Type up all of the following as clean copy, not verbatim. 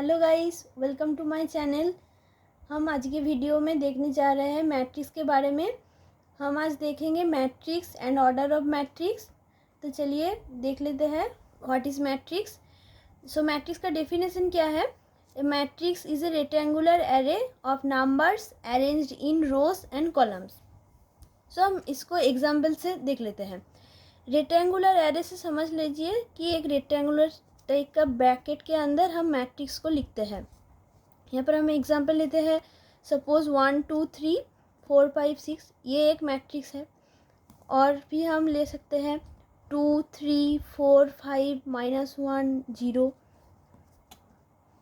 Hello guys, welcome to my channel. हम आज के वीडियो में देखने जा रहे हैं मैट्रिक्स के बारे में। हम आज देखेंगे matrix and order of matrix. तो चलिए देख लेते हैं what is matrix. So matrix का डेफिनेशन क्या है? A matrix is a rectangular array of numbers arranged in rows and columns. So हम इसको एग्जाम्पल से देख लेते हैं। रेक्टेंगुलर एरे से समझ लीजिए कि एक रेक्टेंगुलर टाइप का ब्रैकेट के अंदर हम मैट्रिक्स को लिखते हैं। यहाँ पर हम एग्जांपल लेते हैं, सपोज 1 2 3 4 5 6, ये एक मैट्रिक्स है। और भी हम ले सकते हैं 2 3 4 5 -1 0।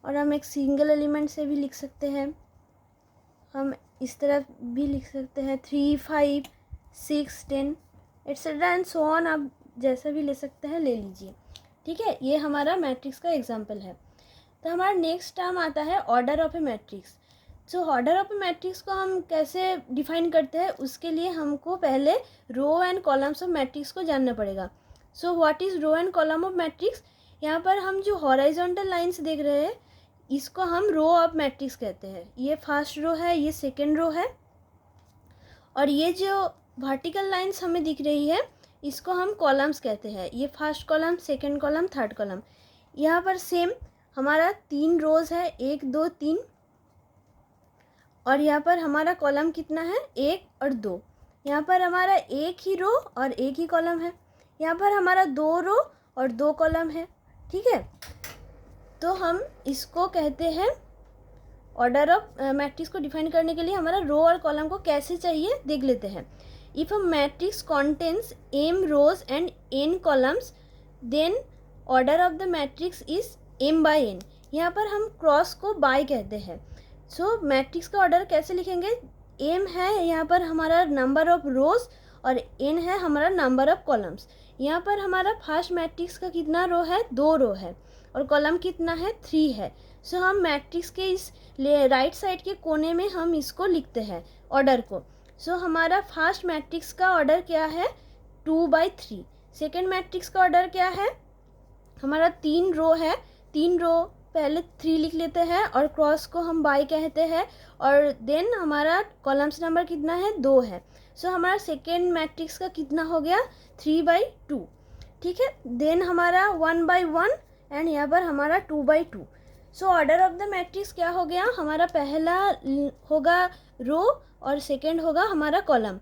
और हम एक सिंगल एलिमेंट से भी लिख सकते हैं। हम इस तरह भी लिख सकते हैं 3 5 6 10 एट्सेट्रा एंड सो ऑन। आप जैसा भी ले सकते हैं ले लीजिए, ठीक है। ये हमारा मैट्रिक्स का एग्जांपल है। तो हमारा नेक्स्ट टर्म आता है order of A matrix. So order of A matrix को हम कैसे डिफाइन करते हैं, उसके लिए हमको पहले row and columns of matrix को जानना पड़ेगा। So what is row and column of matrix? यहाँ पर हम जो हॉराइजॉन्टल लाइंस देख रहे हैं, इसको हम रो ऑफ मैट्रिक्स कहते हैं। ये फर्स्ट रो है, ये सेकेंड रो है, और ये जो वर्टिकल लाइंस हमें दिख रही है, इसको हम कॉलम्स कहते हैं। ये first column, second column, third column. यहाँ पर सेम हमारा 3 रोज़ है, 1 2 3। और यहाँ पर हमारा कॉलम कितना है? 1 और 2। यहाँ पर हमारा एक ही रो और एक ही कॉलम है। यहाँ पर हमारा 2 रो और 2 कॉलम है, ठीक है। तो हम इसको कहते हैं ऑर्डर ऑफ मैट्रिक्स को डिफाइन करने के लिए हमारा रो और कॉलम को कैसे चाहिए देख लेते हैं। If a matrix contains m rows and n columns, then order of the matrix is m by n। यहाँ पर हम क्रॉस को बाय कहते हैं। सो मैट्रिक्स का ऑर्डर कैसे लिखेंगे? m है यहाँ पर हमारा नंबर ऑफ रोज और n है हमारा नंबर ऑफ कॉलम्स। यहाँ पर हमारा फर्स्ट मैट्रिक्स का कितना रो है? 2 रो है, और कॉलम कितना है? 3 है। सो हम मैट्रिक्स के इस राइट साइड के कोने में हम इसको लिखते हैं ऑर्डर को। सो हमारा फर्स्ट मैट्रिक्स का ऑर्डर क्या है? 2 by 3। सेकेंड मैट्रिक्स का ऑर्डर क्या है? हमारा 3 रो है, 3 रो पहले 3 लिख लेते हैं और क्रॉस को हम बाय कहते हैं। और देन हमारा कॉलम्स नंबर कितना है? 2 है। सो हमारा सेकेंड मैट्रिक्स का कितना हो गया? 3 by 2, ठीक है। देन हमारा 1 by 1 एंड यहाँ पर हमारा 2 by 2। So order of the matrix क्या हो गया? हमारा पहला होगा रो और सेकेंड होगा हमारा कॉलम।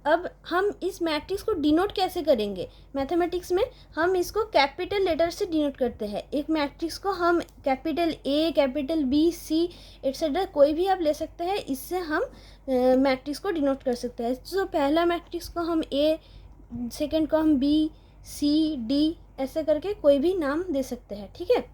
अब हम इस मैट्रिक्स को डिनोट कैसे करेंगे? मैथमेटिक्स में हम इसको कैपिटल लेटर से डिनोट करते हैं। एक मैट्रिक्स को हम capital A, capital B, C etcetera कोई भी आप ले सकते हैं, इससे हम मैट्रिक्स को डिनोट कर सकते हैं। तो पहला मैट्रिक्स को हम A, सेकेंड को हम B, C, D ऐसे करके कोई भी नाम दे सकते हैं, ठीक है।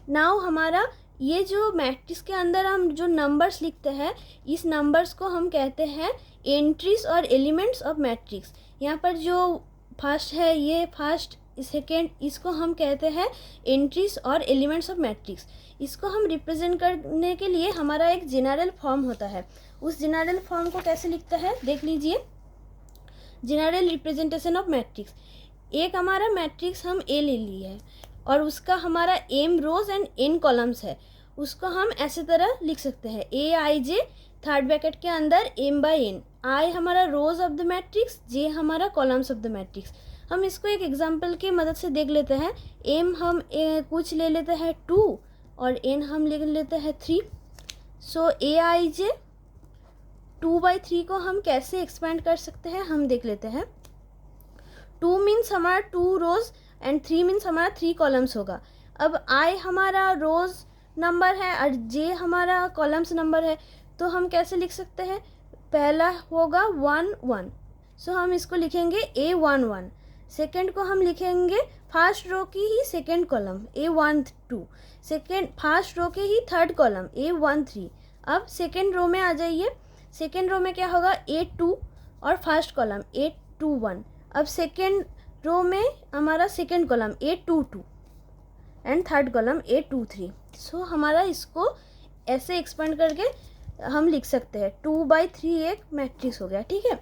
नाउ हमारा ये जो मैट्रिक्स के अंदर हम जो नंबर्स लिखते हैं, इस नंबर्स को हम कहते हैं एंट्रीज और एलिमेंट्स ऑफ मैट्रिक्स। यहाँ पर जो फर्स्ट है, ये फर्स्ट सेकेंड, इसको हम कहते हैं एंट्रीज और एलिमेंट्स ऑफ मैट्रिक्स। इसको हम रिप्रेजेंट करने के लिए हमारा एक जनरल फॉर्म होता है। उस जनरल फॉर्म को कैसे लिखता है देख लीजिए। General representation of matrix. एक हमारा मैट्रिक्स हम A ले लिए है और उसका हमारा m rows and n columns है। उसको हम ऐसे तरह लिख सकते हैं Aij थर्ड ब्रैकेट के अंदर m by n। I हमारा रोज ऑफ द मैट्रिक्स, j हमारा कॉलम्स ऑफ द मैट्रिक्स। हम इसको एक एग्जांपल की मदद से देख लेते हैं। m हम कुछ ले लेते हैं 2 और n हम ले लेते हैं 3। सो Aij 2 by 3 को हम कैसे एक्सपेंड कर सकते हैं हम देख लेते हैं। 2 मीन्स हमारा 2 रोज एंड 3 मीन्स हमारा 3 कॉलम्स होगा। अब I हमारा रोज नंबर है और J हमारा कॉलम्स नंबर है, तो हम कैसे लिख सकते हैं? पहला होगा 1 1, सो हम इसको लिखेंगे A11। सेकेंड को हम लिखेंगे फर्स्ट रो की ही second column A12, second first row के ही थर्ड कॉलम A13। अब सेकेंड रो में आ जाइए। सेकेंड रो में क्या होगा? A2 और फर्स्ट कॉलम A21। अब सेकेंड रो में हमारा second column A22 and third column A23। सो हमारा इसको ऐसे एक्सपेंड करके हम लिख सकते हैं 2 by 3 एक मैट्रिक्स हो गया, ठीक है।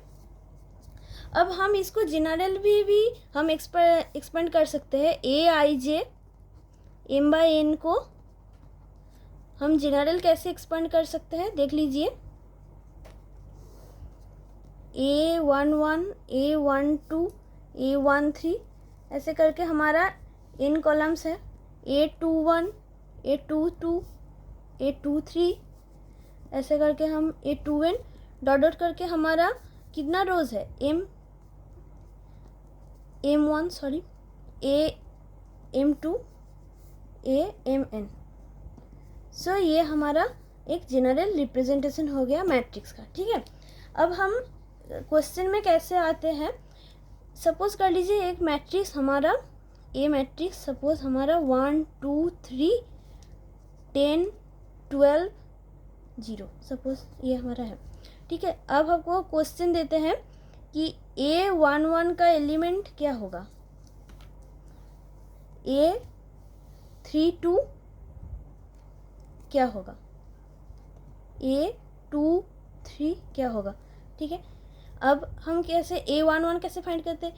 अब हम इसको जनरल भी हम एक्सपेंड कर सकते हैं m बाय n को हम जनरल कैसे एक्सपेंड कर सकते हैं देख लीजिए। A11, A12, A13 ऐसे करके हमारा n कॉलम्स है। A21, A22, A23 ऐसे करके हम A2n डॉट डॉट करके हमारा कितना रोज है M1 सॉरी M2 Mn। सो ये हमारा एक जनरल रिप्रेजेंटेशन हो गया मैट्रिक्स का। ठीक है, अब हम क्वेश्चन में कैसे आते हैं। सपोज कर लीजिए एक मैट्रिक्स हमारा ए मैट्रिक्स, सपोज हमारा 1 2 3 10 12 0 सपोज ये हमारा है। ठीक है, अब हमको क्वेश्चन देते हैं कि A11 का एलिमेंट क्या होगा, A32 क्या होगा, A23 क्या होगा। ठीक है, अब हम कैसे A11 कैसे फाइंड करते हैं।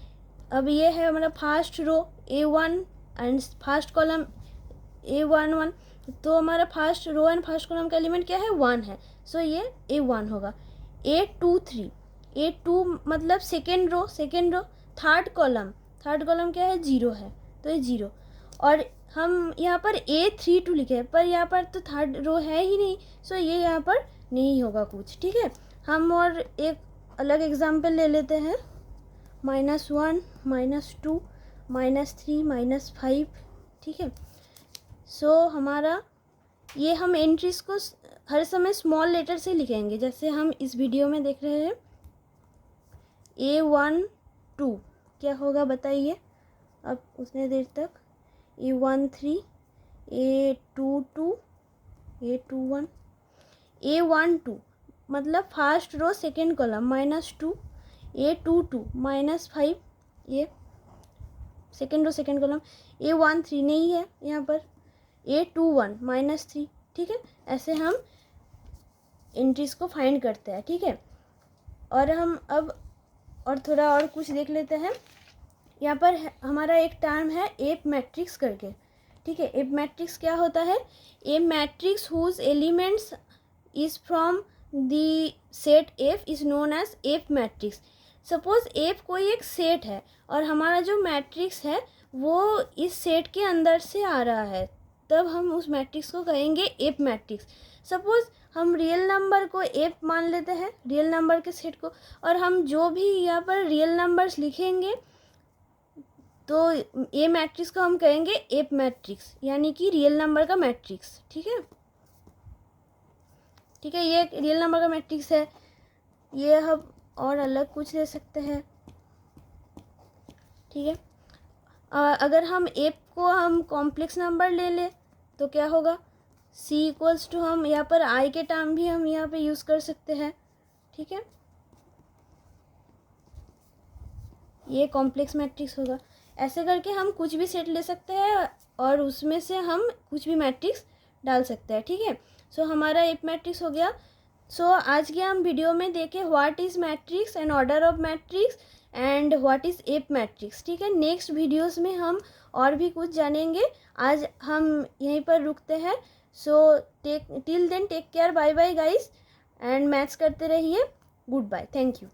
अब ये है हमारा first row A1 and first column A11, तो हमारा first row and first column का एलिमेंट क्या है 1 है। सो ये A1 होगा। A23 A2 मतलब सेकेंड रो थर्ड कॉलम क्या है 0 है, तो ये 0। और हम यहाँ पर A32 लिखे हैं पर यहाँ पर तो थर्ड रो है ही नहीं, सो ये यहाँ पर नहीं होगा कुछ। ठीक है, हम और एक अलग एग्जाम्पल ले लेते हैं -1 -2 -3 -5। ठीक है, सो हमारा ये हम एंट्रीज को हर समय स्मॉल लेटर से लिखेंगे, जैसे हम इस वीडियो में देख रहे हैं। A12 क्या होगा बताइए अब उतने देर तक। A13 A22 A21 A12 मतलब first row second column -2 A22 -5 ये second row second column. A13 नहीं है यहाँ पर, A21 -3। ठीक है, ऐसे हम एंट्रीज को फाइंड करते हैं। ठीक है, और हम अब और थोड़ा और कुछ देख लेते हैं। यहाँ पर हमारा एक टर्म है एप मैट्रिक्स करके। ठीक है, एप मैट्रिक्स क्या होता है, a matrix whose elements is from the set F is known as F matrix. Suppose F कोई एक सेट है और हमारा जो मैट्रिक्स है वो इस सेट के अंदर से आ रहा है, तब हम उस मैट्रिक्स को कहेंगे एप मैट्रिक्स। सपोज हम रियल नंबर को एप मान लेते हैं, रियल नंबर के सेट को, और हम जो भी यहाँ पर रियल नंबर्स लिखेंगे तो ए मैट्रिक्स को हम कहेंगे एप मैट्रिक्स, यानी कि रियल नंबर का मैट्रिक्स। ठीक है, ठीक है, ये रियल नंबर का मैट्रिक्स है। ये हम और अलग कुछ ले सकते हैं। ठीक है, अगर हम एप को हम कॉम्प्लेक्स नंबर ले ले तो क्या होगा, C इक्वल्स टू, हम यहाँ पर आई के टर्म भी हम यहाँ पे यूज़ कर सकते हैं। ठीक है, ये कॉम्प्लेक्स मैट्रिक्स होगा। ऐसे करके हम कुछ भी सेट ले सकते हैं और उसमें से हम कुछ भी मैट्रिक्स डाल सकते हैं। ठीक है, सो हमारा एप मैट्रिक्स हो गया। सो आज के हम वीडियो में देखें what is matrix and order of matrix and what is app matrix. ठीक है, नेक्स्ट वीडियोस में हम और भी कुछ जानेंगे। आज हम यहीं पर रुकते हैं। So till then take care, bye bye guys, and maths करते रहिए। Goodbye, thank you.